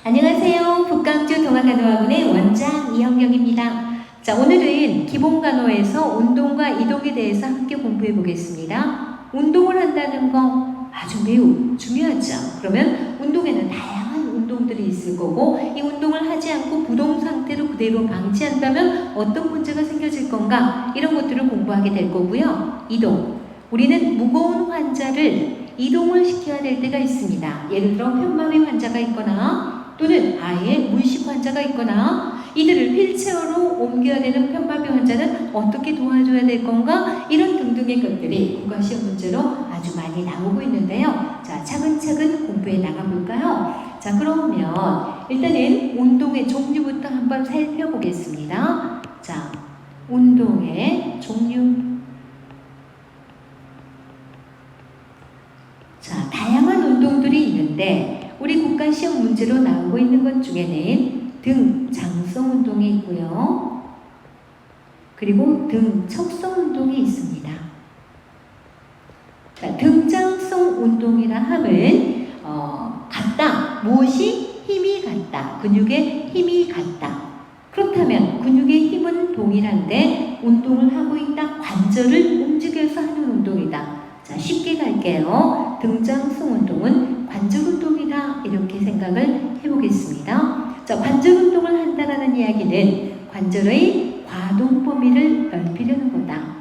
안녕하세요. 북강주 동아간호학원의 원장 이현경입니다. 자, 오늘은 기본간호에서 운동과 이동에 대해서 함께 공부해 보겠습니다. 운동을 한다는 거 아주 매우 중요하죠. 그러면 운동에는 다양한 운동들이 있을 거고, 이 운동을 하지 않고 부동 상태로 그대로 방치한다면 어떤 문제가 생겨질 건가, 이런 것들을 공부하게 될 거고요. 이동, 우리는 무거운 환자를 이동을 시켜야 될 때가 있습니다. 예를 들어 편마비 환자가 있거나 또는 아예 문식 환자가 있거나 이들을 휠체어로 옮겨야 되는 편마비 환자는 어떻게 도와줘야 될 건가, 이런 등등의 것들이 국가시험 문제로 아주 많이 나오고 있는데요. 자, 차근차근 공부해 나가볼까요? 자, 그러면 일단은 운동의 종류부터 한번 살펴보겠습니다. 자, 운동의 종류. 자, 다양한 운동들이 있는데 우리 국가시험 문제로 나오고 있는 것 중에는 등 장성 운동이 있고요. 그리고 등 척성 운동이 있습니다. 자, 등장성 운동이라 함은 같다. 무엇이 힘이 같다. 근육의 힘이 같다. 그렇다면 근육의 힘은 동일한데 운동을 하고 있다. 관절을 움직여서 하는 운동이다. 자, 쉽게 갈게요. 등장성 운동은 관절 운동이다. 이렇게 생각을 해보겠습니다. 자, 관절 운동을 한다라는 이야기는 관절의 가동 범위를 넓히려는 거다.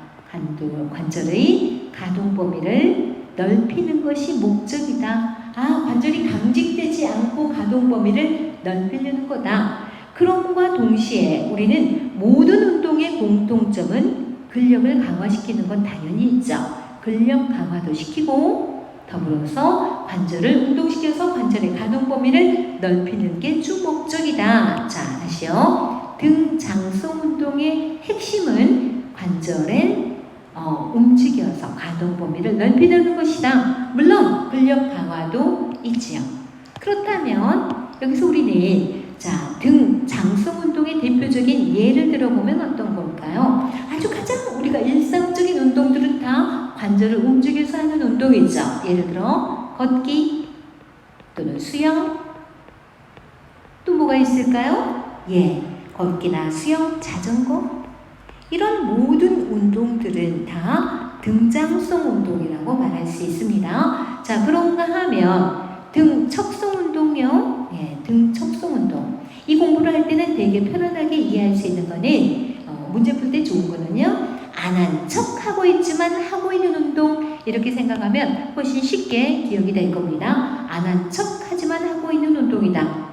관절의 가동 범위를 넓히는 것이 목적이다. 관절이 강직되지 않고 가동 범위를 넓히려는 거다. 그럼과 동시에 우리는 모든 운동의 공통점은 근력을 강화시키는 건 당연히 있죠. 근력 강화도 시키고 더불어서 관절을 운동시켜서 관절의 가동 범위를 넓히는 게 주 목적이다. 자, 다시요. 등장성 운동의 핵심은 관절을 움직여서 가동 범위를 넓히는 것이다. 물론 근력 강화도 있지요. 그렇다면 여기서 우리는 자, 등장성 운동의 대표적인 예를 들어보면 어떤 걸까요? 아주 가장 우리가 일상적인 운동들은 다 관절을 움직여서 하는 운동이죠. 예를 들어 걷기 또는 수영, 또 뭐가 있을까요? 걷기나 수영, 자전거, 이런 모든 운동들은 다 등장성 운동이라고 말할 수 있습니다. 자, 그런가 하면 등척성 운동요. 등척성 운동. 이 공부를 할 때는 되게 편안하게 이해할 수 있는 거는 문제 풀 때 좋은 거는요. 안 한 척 하고 있지만 하고 있는 운동, 이렇게 생각하면 훨씬 쉽게 기억이 될 겁니다. 안 한 척 하지만 하고 있는 운동이다.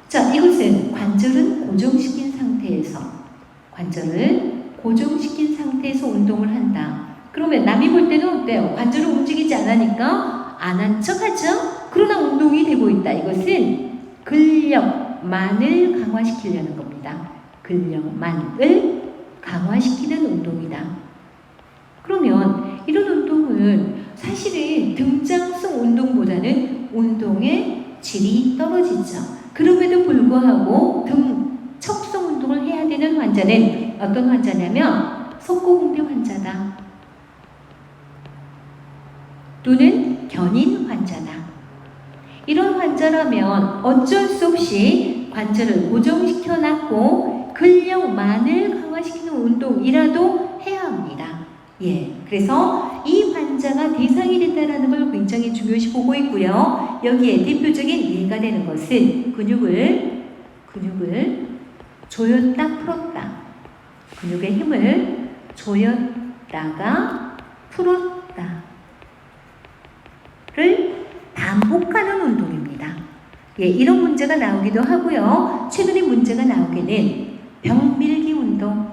자, 이것은 관절은 고정시킨 상태에서 운동을 한다. 그러면 남이 볼 때는 어때요? 관절을 움직이지 않으니까 안 한 척 하죠? 그러나 운동이 되고 있다. 이것은 근력만을 강화시키려는 겁니다. 근력만을 강화시키는 운동이다. 그러면 이런 운동은 사실은 등장성 운동보다는 운동의 질이 떨어지죠. 그럼에도 불구하고 등척성 운동을 해야 되는 환자는 어떤 환자냐면 석고공대 환자다. 또는 견인 환자다. 이런 환자라면 어쩔 수 없이 관절을 고정시켜 놨고 근력만을 강화시키는 운동이라도 해야 합니다. 그래서 이 환자가 대상이 된다는 걸 굉장히 중요시 보고 있고요. 여기에 대표적인 예가 되는 것은 근육을 조였다 풀었다. 근육의 힘을 조였다가 풀었다를 반복하는 운동입니다. 이런 문제가 나오기도 하고요. 최근에 문제가 나오기는 벽 밀기 운동.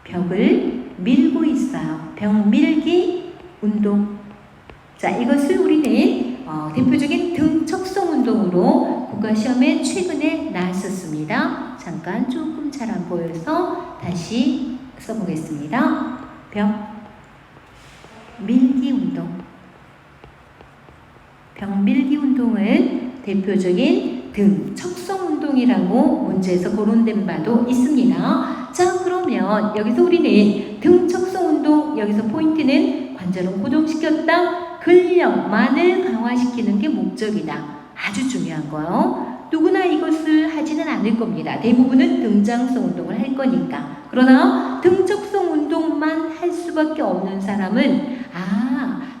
벽을 밀고 있어요. 벽 밀기 운동. 자, 이것을 우리는 대표적인 등척성 운동으로 국가시험에 최근에 나왔었습니다. 잠깐 조금 잘 안 보여서 다시 써보겠습니다. 벽 밀기 운동. 벽 밀기 운동은 대표적인 등척성 운동이라고 문제에서 거론된 바도 있습니다. 자, 그러면 여기서 우리는 등척성 운동, 여기서 포인트는 관절을 고정시켰다. 근력만을 강화시키는 게 목적이다. 아주 중요한 거요. 누구나 이거 않을 겁니다. 대부분은 등장성 운동을 할 거니까. 그러나 등적성 운동만 할 수밖에 없는 사람은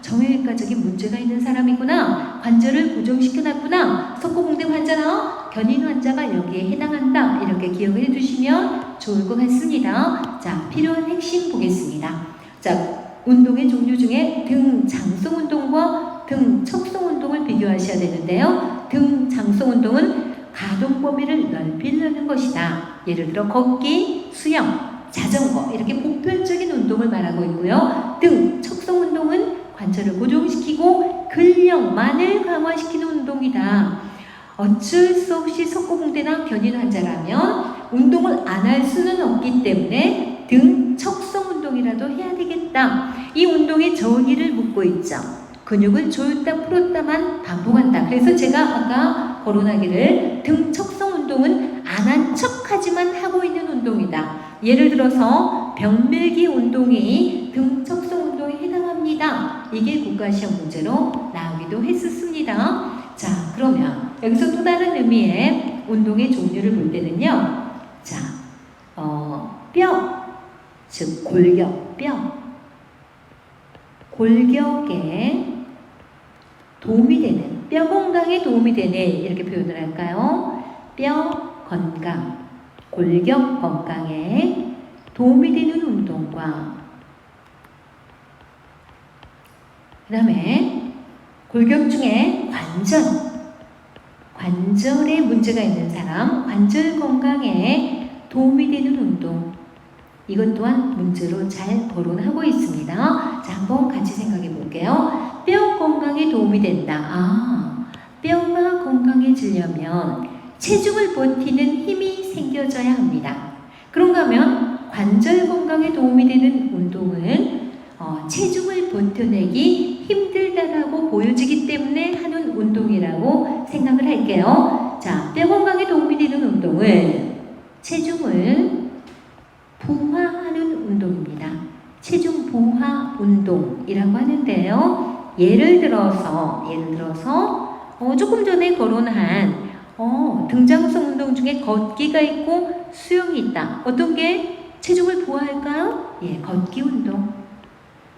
정형외과적인 문제가 있는 사람이구나, 관절을 고정시켜놨구나, 석고공대 환자나 견인 환자가 여기에 해당한다, 이렇게 기억을 해두시면 좋을 것 같습니다. 자, 필요한 핵심 보겠습니다. 자, 운동의 종류 중에 등장성 운동과 등척성 운동을 비교하셔야 되는데요. 등장성 운동은 가동 범위를 넓히려는 것이다. 예를 들어 걷기, 수영, 자전거, 이렇게 보편적인 운동을 말하고 있고요. 등척성 운동은 관절을 고정시키고 근력만을 강화시키는 운동이다. 어쩔 수 없이 석고공대나 견인 환자라면 운동을 안 할 수는 없기 때문에 등척성 운동이라도 해야 되겠다. 이 운동의 정의를 묻고 있죠. 근육을 조였다 풀었다만 반복한다. 그래서 제가 아까 거론하기를 등척성 운동은 안 한 척하지만 하고 있는 운동이다. 예를 들어서 벽밀기 운동이 등척성 운동에 해당합니다. 이게 국가시험 문제로 나오기도 했었습니다. 자, 그러면 여기서 또 다른 의미의 운동의 종류를 볼 때는요. 자, 뼈, 즉 골격, 뼈. 골격에 도움이 되는, 뼈 건강에 도움이 되는, 이렇게 표현을 할까요? 뼈 건강, 골격 건강에 도움이 되는 운동과 그 다음에 골격 중에 관절에 문제가 있는 사람, 관절 건강에 도움이 되는 운동, 이것 또한 문제로 잘 거론하고 있습니다. 자, 한번 같이 생각해 볼게요. 뼈 건강에 도움이 된다. 뼈가 건강해지려면 체중을 버티는 힘이 생겨져야 합니다. 그런가 하면 관절 건강에 도움이 되는 운동은 체중을 버텨내기 힘들다라고 보여지기 때문에 하는 운동이라고 생각을 할게요. 자, 뼈 건강에 도움이 되는 운동은 체중을 부하하는 운동입니다. 체중 부하 운동이라고 하는데요. 예를 들어서 조금 전에 거론한 등장성 운동 중에 걷기가 있고 수영이 있다. 어떤 게 체중을 부하할까요? 예, 걷기 운동.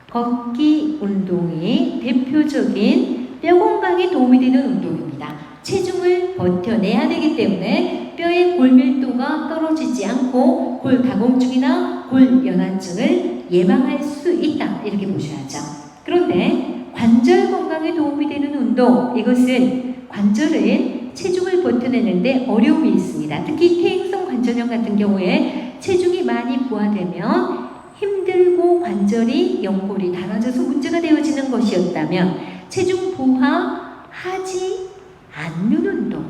걷기 운동이 대표적인 뼈 건강에 도움이 되는 운동입니다. 체중을 버텨내야 되기 때문에 뼈의 골밀도가 떨어지지 않고 골다공증이나 골연화증을 예방할 수 있다. 이렇게 보셔야죠. 그런데 관절 건강에 도움이 되는 운동, 이것은 관절은 체중을 버텨내는데 어려움이 있습니다. 특히 퇴행성 관절염 같은 경우에 체중이 많이 부하되면 힘들고 관절이 연골이 닳아져서 문제가 되어지는 것이었다면 체중 부하하지 않는 운동,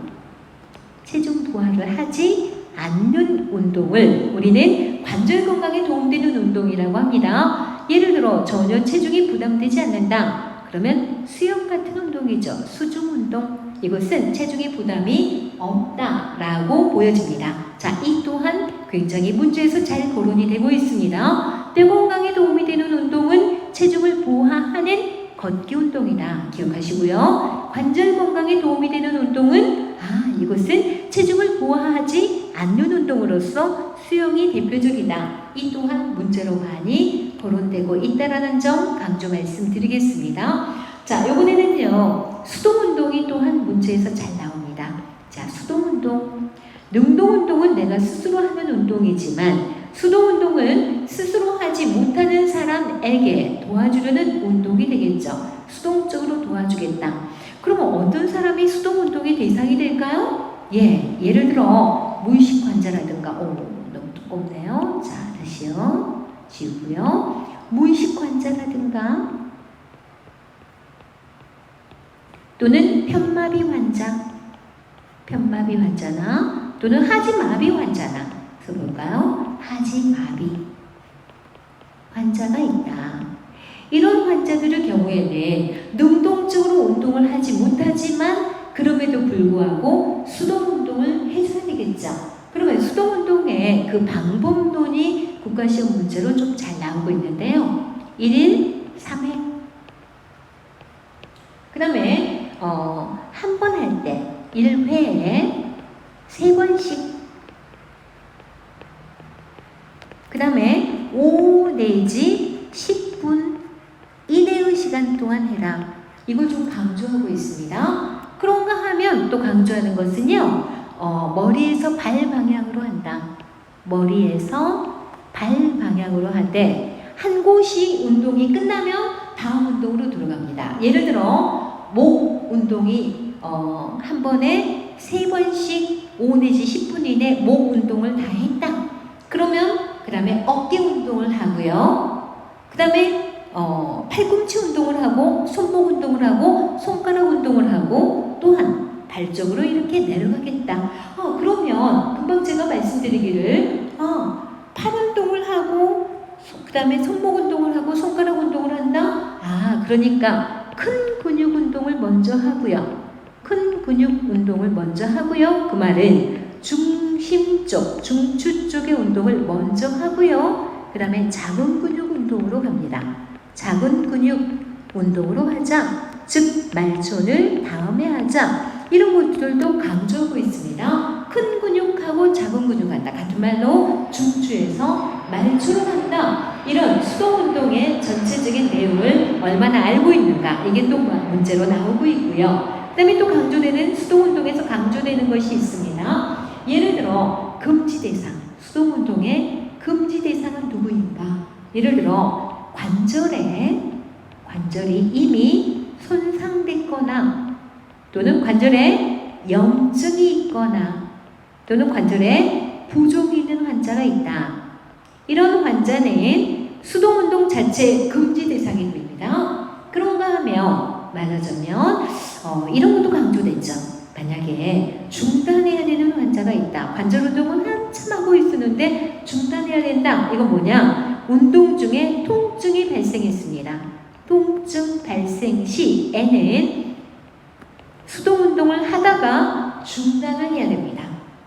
체중 부하를 하지 않는 운동을 우리는 관절 건강에 도움되는 운동이라고 합니다. 예를 들어 전혀 체중이 부담되지 않는다. 그러면 수영 같은 운동이죠. 수중 운동. 이것은 체중의 부담이 없다라고 보여집니다. 자, 이 또한 굉장히 문제에서 잘 거론이 되고 있습니다. 뼈 건강에 도움이 되는 운동은 체중을 부하하는 걷기 운동이다. 기억하시고요. 관절 건강에 도움이 되는 운동은 이것은 체중을 부하하지 않는 운동으로서 수영이 대표적이다. 이 또한 문제로 많이 거론되고 있다라는 점 강조 말씀드리겠습니다. 자, 이번에는요. 수동운동이 또한 문제에서 잘 나옵니다. 자, 수동운동. 능동운동은 내가 스스로 하는 운동이지만 수동운동은 스스로 하지 못하는 사람에게 도와주려는 운동이 되겠죠. 수동적으로 도와주겠다. 그럼 어떤 사람이 수동운동의 대상이 될까요? 예를 들어 무의식 환자라든가 너무 두껍네요. 자, 다시요. 지우고요. 무의식 환자라든가 또는 편마비 환자나 또는 하지마비 환자나 볼까요? 하지마비 환자가 있다. 이런 환자들의 경우에는 능동적으로 운동을 하지 못하지만 그럼에도 불구하고 수동운동을 해줘야 되겠죠. 그러면 수동운동의 그 방법론이 국가시험 문제로 좀 잘 나오고 있는데요. 1일 3회. 그 다음에 한 번 할 때 1회에 3번씩 내지 10분 이내의 시간 동안 해라. 이걸 좀 강조하고 있습니다. 그런가 하면 또 강조하는 것은요, 머리에서 발 방향으로 한다. 머리에서 발 방향으로 하되 한 곳이 운동이 끝나면 다음 운동으로 들어갑니다. 예를 들어 목 운동이 한 번에 3번씩 5 내지 10분 이내 목 운동을 다 했다. 그러면 그 다음에 어깨 운동을 하고요. 그 다음에 팔꿈치 운동을 하고 손목 운동을 하고 손가락 운동을 하고 또한 발 쪽으로 이렇게 내려가겠다. 그러면 금방 제가 말씀드리기를 팔 운동을 하고 그 다음에 손목 운동을 하고 손가락 운동을 한다. 그러니까 큰 근육 운동을 먼저 하고요. 큰 근육 운동을 먼저 하고요. 그 말은 중심 쪽, 중추 쪽의 운동을 먼저 하고요. 그 다음에 작은 근육 운동으로 갑니다. 작은 근육 운동으로 하자. 즉 말촌을 다음에 하자. 이런 것들도 강조하고 있습니다. 큰 근육하고 작은 근육 한다. 같은 말로 중추에서 말초로 간다. 이런 수동 운동의 전체적인 내용을 얼마나 알고 있는가. 이게 또 문제로 나오고 있고요. 그 다음에 또 강조되는 수동 운동에서 강조되는 것이 있습니다. 예를 들어 금지 대상. 수동 운동의 금지 대상은 누구인가? 예를 들어 관절이 이미 손상됐거나 또는 관절에 염증이 있거나 또는 관절에 부종이 있는 환자가 있다. 이런 환자는 수동운동 자체 금지 대상이 됩니다. 그런가 하면 말하자면 이런 것도 강조됐죠. 만약에 중단해야 되는 환자가 있다. 관절 운동은 한참 하고 있었는데 중단해야 된다. 이건 뭐냐? 운동 중에 통증이 발생했습니다. 통증 발생 시에는 수동 운동을 하다가 중단을 해야 됩니다.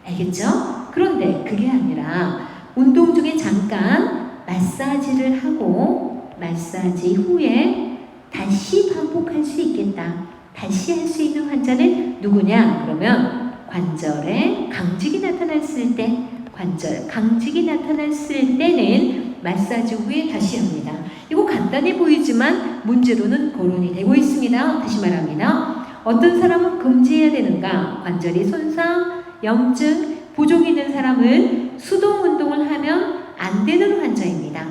알겠죠? 그런데 그게 아니라 운동 중에 잠깐 마사지를 하고 마사지 후에 다시 반복할 수 있겠다. 다시 할 수 있는 환자는 누구냐? 그러면 관절에 강직이 나타났을 때, 강직이 나타났을 때는 마사지 후에 다시 합니다. 이거 간단해 보이지만 문제로는 거론이 되고 있습니다. 다시 말합니다. 어떤 사람은 금지해야 되는가? 관절이 손상, 염증, 부종이 있는 사람은 수동 운동을 하면 안 되는 환자입니다.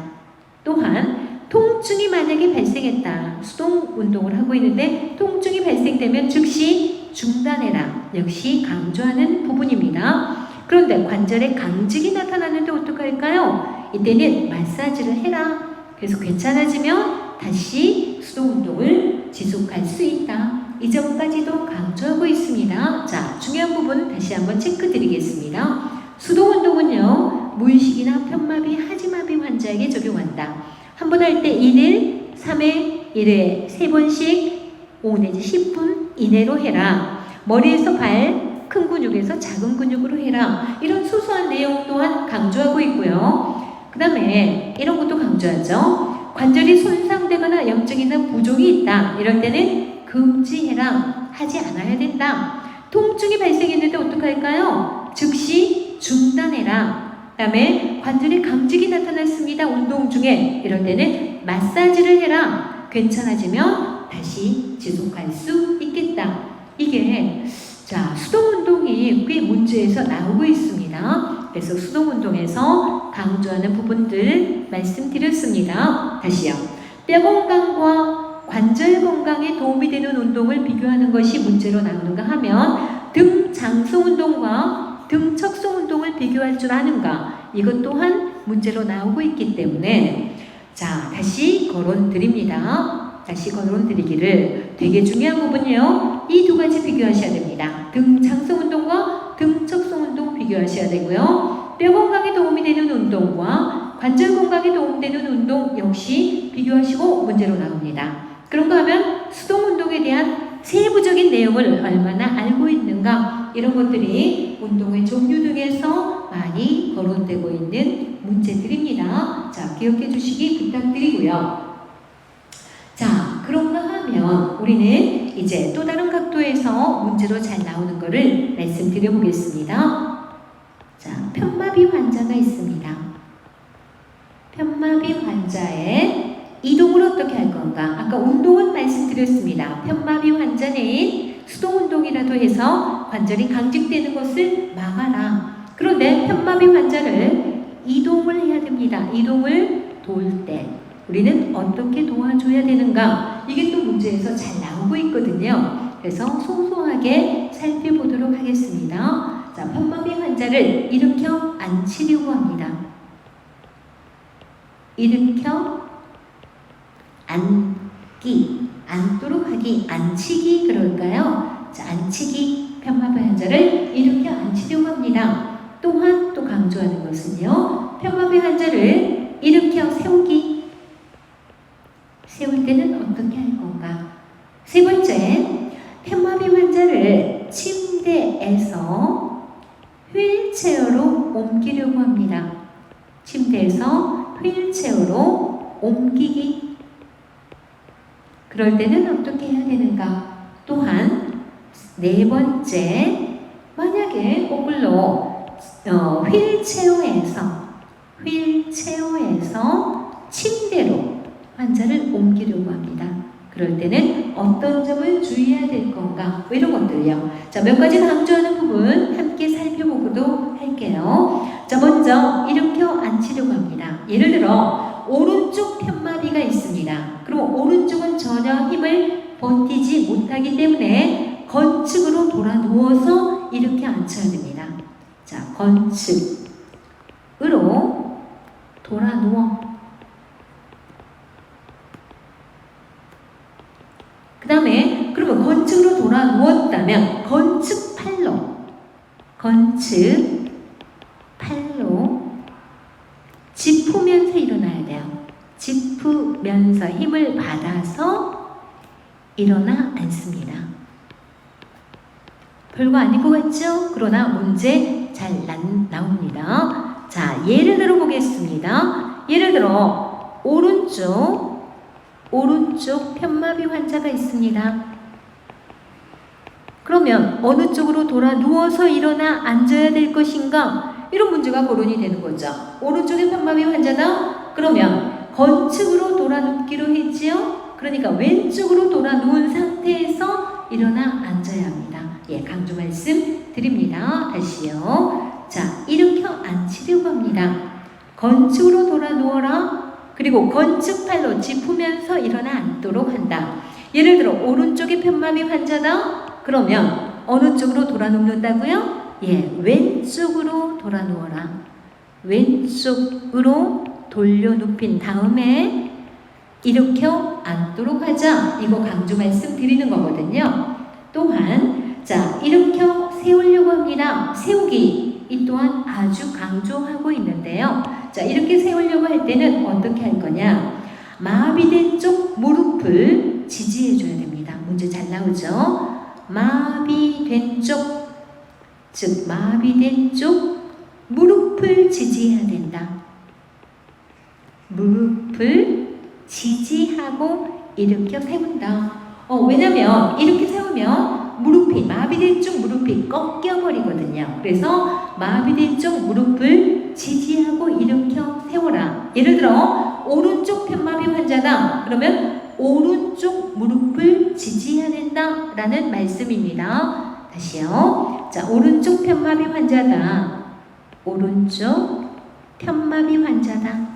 또한 통증이 만약에 발생했다. 수동 운동을 하고 있는데 통증이 발생되면 즉시 중단해라. 역시 강조하는 부분입니다. 그런데 관절에 강직이 나타나는데 어떡할까요? 이때는 마사지를 해라. 그래서 괜찮아지면 다시 수동 운동을 지속할 수 있다. 이 점까지도 강조하고 있습니다. 자, 중요한 부분 다시 한번 체크 드리겠습니다. 수동 운동은요, 무의식이나 편마비, 하지마비 환자에게 적용한다. 한 번 할 때 2일, 3회, 1회, 3번씩 5 내지 10분 이내로 해라. 머리에서 발, 큰 근육에서 작은 근육으로 해라. 이런 소소한 내용 또한 강조하고 있고요. 그 다음에 이런 것도 강조하죠. 관절이 손상되거나 염증이나 부종이 있다. 이럴 때는 금지해라. 하지 않아야 된다. 통증이 발생했는데 어떡할까요? 즉시 중단해라. 그 다음에 관절에 강직이 나타났습니다. 운동 중에. 이럴 때는 마사지를 해라. 괜찮아지면 다시 지속할 수 있겠다. 이게 수동운동이 꽤 문제에서 나오고 있습니다. 그래서 수동운동에서 강조하는 부분들 말씀드렸습니다. 다시요. 뼈 건강과 관절 건강에 도움이 되는 운동을 비교하는 것이 문제로 나오는가 하면 등 장소 운동과 등 척송 운동을 비교할 줄 아는가? 이것 또한 문제로 나오고 있기 때문에 다시 거론 드립니다. 다시 거론 드리기를 되게 중요한 부분이요. 이 두 가지 비교하셔야 됩니다. 등 장소 운동과 등 척송 운동 비교하셔야 되고요. 뼈 건강에 도움이 되는 운동과 관절 건강에 도움되는 운동 역시 비교하시고 문제로 나옵니다. 그런가 하면 수동 운동에 대한 세부적인 내용을 얼마나 알고 있는가, 이런 것들이 운동의 종류 등에서 많이 거론되고 있는 문제들입니다. 기억해 주시기 부탁드리고요. 그런가 하면 우리는 이제 또 다른 각도에서 문제로 잘 나오는 것을 말씀드려 보겠습니다. 편마비 환자가 있습니다. 편마비 환자의 이동을 어떻게 할 건가? 아까 운동은 말씀드렸습니다. 편마비 환자는 수동 운동이라도 해서 관절이 강직되는 것을 막아라. 그런데 편마비 환자를 이동을 해야 됩니다. 이동을 도울 때 우리는 어떻게 도와줘야 되는가? 이게 또 문제에서 잘 나오고 있거든요. 그래서 소소하게 살펴보도록 하겠습니다. 자, 편마비 환자를 일으켜 앉히려고 합니다. 일으켜 앉기, 앉도록 하기, 앉히기 그럴까요? 자, 앉히기, 편마비 환자를 일으켜 앉히려고 합니다. 또한 또 강조하는 것은요, 편마비 환자를 일으켜 세우기, 세울 때는 어떻게 할 건가? 세 번째, 편마비 환자를 침대에서 휠체어로 옮기려고 합니다. 침대에서 휠체어로 옮기기. 그럴 때는 어떻게 해야 되는가? 또한 네 번째, 만약에 거꾸로 휠체어에서 침대로 환자를 옮기려고 합니다. 그럴 때는 어떤 점을 주의해야 될 건가? 이런 것들요. 자, 몇 가지 강조하는 부분 함께 살펴보고도 할게요. 자, 먼저 일으켜 앉히려고 합니다. 예를 들어 오른쪽 편마비가 있습니다. 그럼 오른쪽은 전혀 힘을 버티지 못하기 때문에 건축으로 돌아 누워서 이렇게 앉혀야 됩니다. 자, 건축으로 돌아 누워. 그 다음에 그러면 건축으로 돌아 누웠다면 건축팔로 짚으면서 일어나야 돼요. 짚으면서 힘을 받아서 일어나 앉습니다. 별거 아닌 것 같죠? 그러나 문제 잘 나옵니다. 자, 예를 들어 보겠습니다. 예를 들어 오른쪽 편마비 환자가 있습니다. 그러면 어느 쪽으로 돌아 누워서 일어나 앉아야 될 것인가? 이런 문제가 거론이 되는 거죠. 오른쪽에 편마비 환자다? 그러면 건축으로 돌아 눕기로 했지요? 그러니까 왼쪽으로 돌아 누운 상태에서 일어나 앉아야 합니다. 예, 강조 말씀 드립니다. 다시요. 자, 일으켜 앉히려고 합니다. 건축으로 돌아 누워라. 그리고 건축팔로 짚으면서 일어나 앉도록 한다. 예를 들어 오른쪽에 편마비 환자다? 그러면 어느 쪽으로 돌아 눕는다고요? 예, 왼쪽으로 돌아 누워라. 왼쪽으로 돌려 눕힌 다음에 일으켜 앉도록 하자. 이거 강조 말씀 드리는 거거든요. 또한 자, 일으켜 세우려고 합니다. 세우기, 이 또한 아주 강조하고 있는데요. 자, 이렇게 세우려고 할 때는 어떻게 할 거냐? 마비된 쪽 무릎을 지지해 줘야 됩니다. 문제 잘 나오죠? 마비된 쪽, 즉 마비된 쪽 무릎을 지지해야 된다. 무릎을 지지하고 일으켜 세운다. 왜냐면 이렇게 세우면 무릎이, 마비된 쪽 무릎이 꺾여버리거든요. 그래서 마비된 쪽 무릎을 지지하고 일으켜 세워라. 예를 들어 오른쪽 편마비 환자다. 그러면 오른쪽 무릎을 지지해야 된다 라는 말씀입니다. 다시요. 자, 오른쪽 편마비 환자다. 오른쪽 편마비 환자다.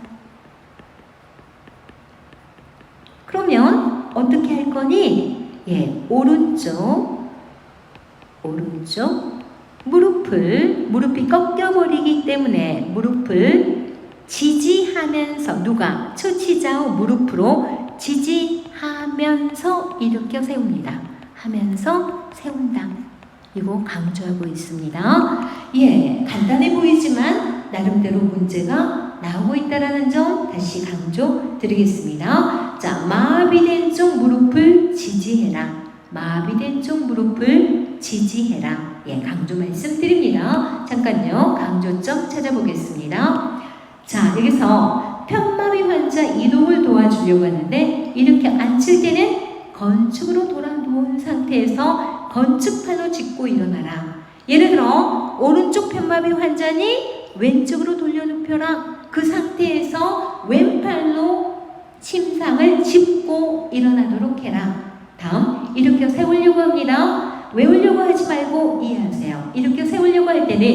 그러면 어떻게 할 거니? 예, 오른쪽 무릎이 꺾여버리기 때문에 무릎을 지지하면서, 누가? 처치자의 무릎으로 지지하면서 일으켜 세웁니다. 하면서 세운다. 이거 강조하고 있습니다. 예, 간단해 보이지만 나름대로 문제가 나오고 있다는 점 다시 강조 드리겠습니다. 자, 마비된 쪽 무릎을 지지해라. 마비된 쪽 무릎을 지지해라. 예, 강조 말씀드립니다. 잠깐요. 강조점 찾아보겠습니다. 자, 여기서 편마비 환자 이동을 도와주려고 하는데 이렇게 앉힐 때는 건축으로 돌아 누운 상태에서 건축팔로 짚고 일어나라. 예를 들어 오른쪽 편마비 환자니 왼쪽으로 돌려눕혀라. 그 상태에서 왼팔로 침상을 짚고 일어나도록 해라. 다음, 일으켜 세우려고 합니다. 외우려고 하지 말고 이해하세요. 일으켜 세우려고 할 때는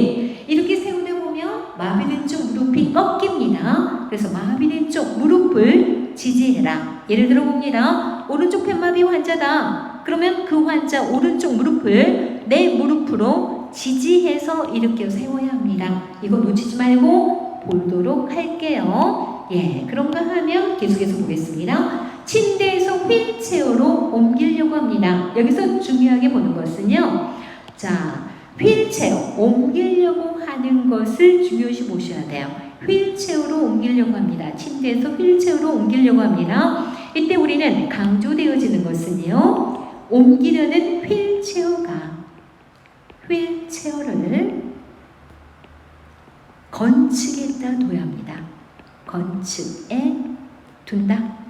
이렇게 세우다 보면 마비된 쪽 무릎이 꺾입니다. 그래서 마비된 쪽 무릎을 지지해라. 예를 들어 봅니다. 오른쪽 팻마비 환자다. 그러면 그 환자 오른쪽 무릎을 내 무릎으로 지지해서 일으켜 세워야 합니다. 이거 놓치지 말고 보도록 할게요. 예, 그런가 하면 계속해서 보겠습니다. 침대에서 휠체어로 옮기려고 합니다. 여기서 중요하게 보는 것은요. 자, 휠체어, 옮기려고 하는 것을 중요시 보셔야 돼요. 휠체어로 옮기려고 합니다. 침대에서 휠체어로 옮기려고 합니다. 이때 우리는 강조되어지는 것은요. 옮기려는 휠체어를 건축에다 둬야 합니다. 건축에 둔다.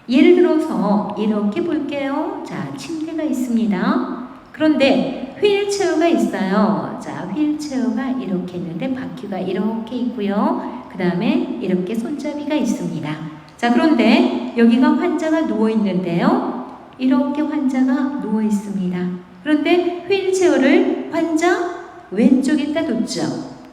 예를 들어서 이렇게 볼게요. 자, 침대가 있습니다. 그런데 휠체어가 있어요. 자, 휠체어가 이렇게 있는데 바퀴가 이렇게 있고요. 그 다음에 이렇게 손잡이가 있습니다. 자, 그런데 여기가 환자가 누워 있는데요. 이렇게 환자가 누워 있습니다. 그런데 휠체어를 환자 왼쪽에다 뒀죠.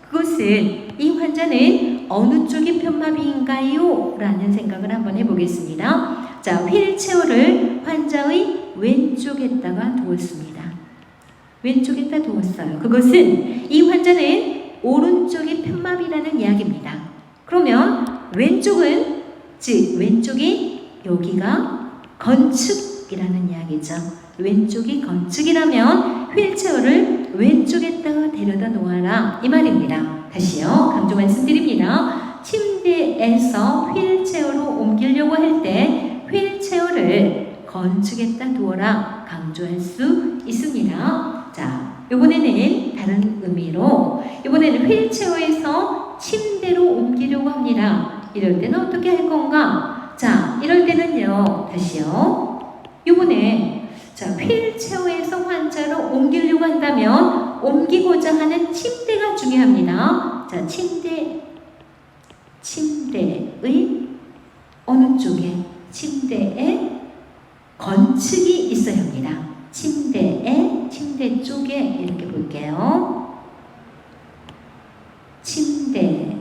그것은 이 환자는 어느 쪽이 편마비인가요? 라는 생각을 한번 해보겠습니다. 자, 휠체어를 환자의 왼쪽에다가 두었습니다. 왼쪽에다 두었어요. 그것은 이 환자는 오른쪽이 편마비라는 이야기입니다. 그러면 왼쪽은, 즉 왼쪽이 여기가 건축이라는 이야기죠. 왼쪽이 건축이라면 휠체어를 왼쪽에다가 데려다 놓아라 이 말입니다. 다시요, 강조 말씀드립니다. 침대에서 휠체어로 옮기려고 할 때 휠체어를 건축에다 두어라 강조할 수 있습니다. 자, 이번에는 다른 의미로, 이번에는 휠체어에서 침대로 옮기려고 합니다. 이럴 때는 어떻게 할 건가? 자, 이럴 때는요, 다시요, 이번에 자, 휠체어에서 환자를 옮기려고 한다면 옮기고자 하는 침대가 중요합니다. 자, 침대의 어느 쪽에? 침대에 건축이 있어야 합니다. 침대 쪽에 이렇게 볼게요. 침대.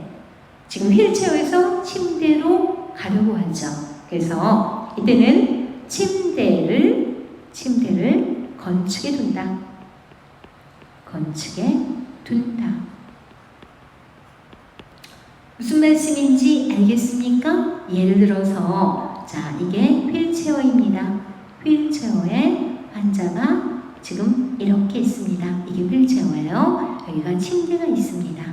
지금 휠체어에서 침대로 가려고 하죠. 그래서 이때는 침대를 건축에 둔다. 건축에 둔다. 무슨 말씀인지 알겠습니까? 예를 들어서 자, 이게 휠체어입니다. 휠체어에 환자가 지금 이렇게 있습니다. 이게 휠체어예요. 여기가 침대가 있습니다.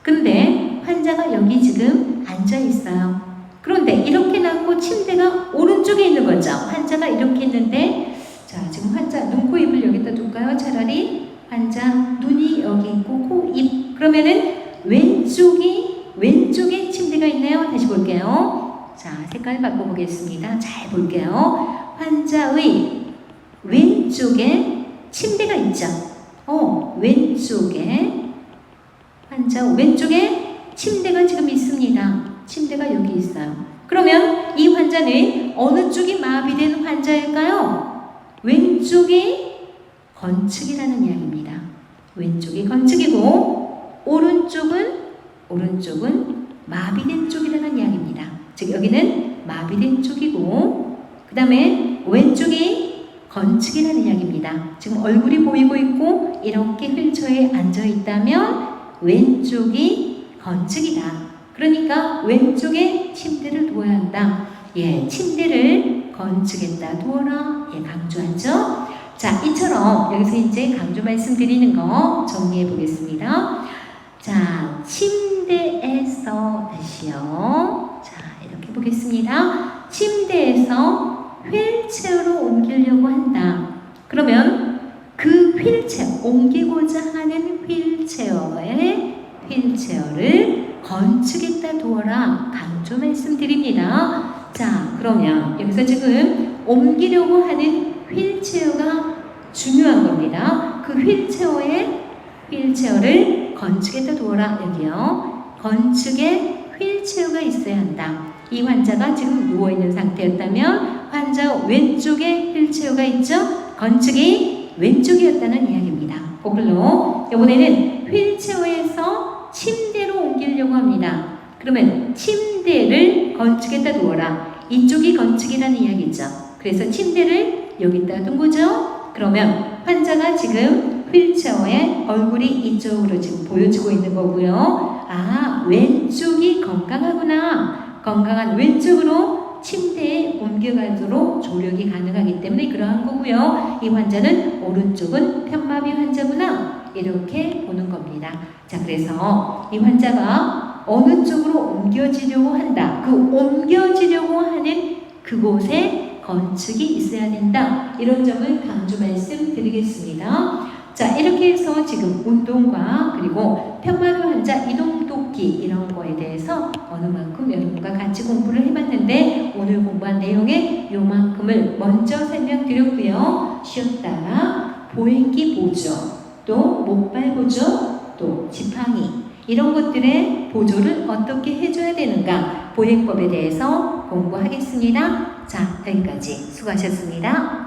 근데 환자가 여기 지금 앉아 있어요. 그런데 이렇게 놨고 침대가 오른쪽에 있는 거죠. 환자가 이렇게 있는데, 자, 지금 환자 눈, 코, 입을 여기다 둘까요? 차라리 환자 눈이 여기 있고 코, 입. 그러면은 왼쪽에 침대가 있네요. 다시 볼게요. 자, 색깔 바꿔보겠습니다. 잘 볼게요. 환자의 왼쪽에 침대가 있죠. 환자 왼쪽에 침대가 지금 있습니다. 침대가 여기 있어요. 그러면 이 환자는 어느 쪽이 마비된 환자일까요? 왼쪽이 건축이라는 이야기입니다. 왼쪽이 건축이고 오른쪽은 마비된 쪽이라는 이야기입니다. 즉 여기는 마비된 쪽이고 그 다음에 왼쪽이 건축이라는 이야기입니다. 지금 얼굴이 보이고 있고 이렇게 휠체어에 앉아 있다면 왼쪽이 건축이다. 그러니까 왼쪽에 침대를 두어야 한다. 예, 침대를 건축에다 두어라. 예, 강조하죠. 자, 이처럼 여기서 이제 강조 말씀드리는 거 정리해 보겠습니다. 자, 침대에서 다시요. 자, 이렇게 보겠습니다. 침대에서 휠체어로 옮기려고 한다. 그러면 그 휠체어, 옮기고자 하는 휠체어를 건축에다 두어라. 강조 말씀드립니다. 자, 그러면 여기서 지금 옮기려고 하는 휠체어가 중요한 겁니다. 그 휠체어에 휠체어를 건축에다 두어라. 여기요. 건축에 휠체어가 있어야 한다. 이 환자가 지금 누워있는 상태였다면 환자 왼쪽에 휠체어가 있죠? 건축이 왼쪽이었다는 이야기입니다. 거꾸로 이번에는 휠체어에서 침대로 옮기려고 합니다. 그러면 침대를 건축에다 두어라. 이쪽이 건축이라는 이야기죠. 그래서 침대를 여기다 둔 거죠. 그러면 환자가 지금 휠체어에 얼굴이 이쪽으로 지금 보여지고 있는 거고요. 아, 왼쪽이 건강하구나. 건강한 왼쪽으로 침대에 옮겨가도록 조력이 가능하기 때문에 그러한 거고요. 이 환자는 오른쪽은 편마비 환자구나. 이렇게 보는 겁니다. 자, 그래서 이 환자가 어느 쪽으로 옮겨지려고 한다. 그 옮겨지려고 하는 그곳에 건축이 있어야 된다. 이런 점을 강조 말씀드리겠습니다. 자, 이렇게 해서 지금 운동과 그리고 편마비 환자 이동도끼 이런 거에 대해서 어느 만큼 여러분과 같이 공부를 해봤는데 오늘 공부한 내용에 요만큼을 먼저 설명드렸고요. 쉬었다가 보행기 보조, 또 목발 보조, 또 지팡이 이런 것들의 보조를 어떻게 해줘야 되는가 보행법에 대해서 공부하겠습니다. 자, 여기까지 수고하셨습니다.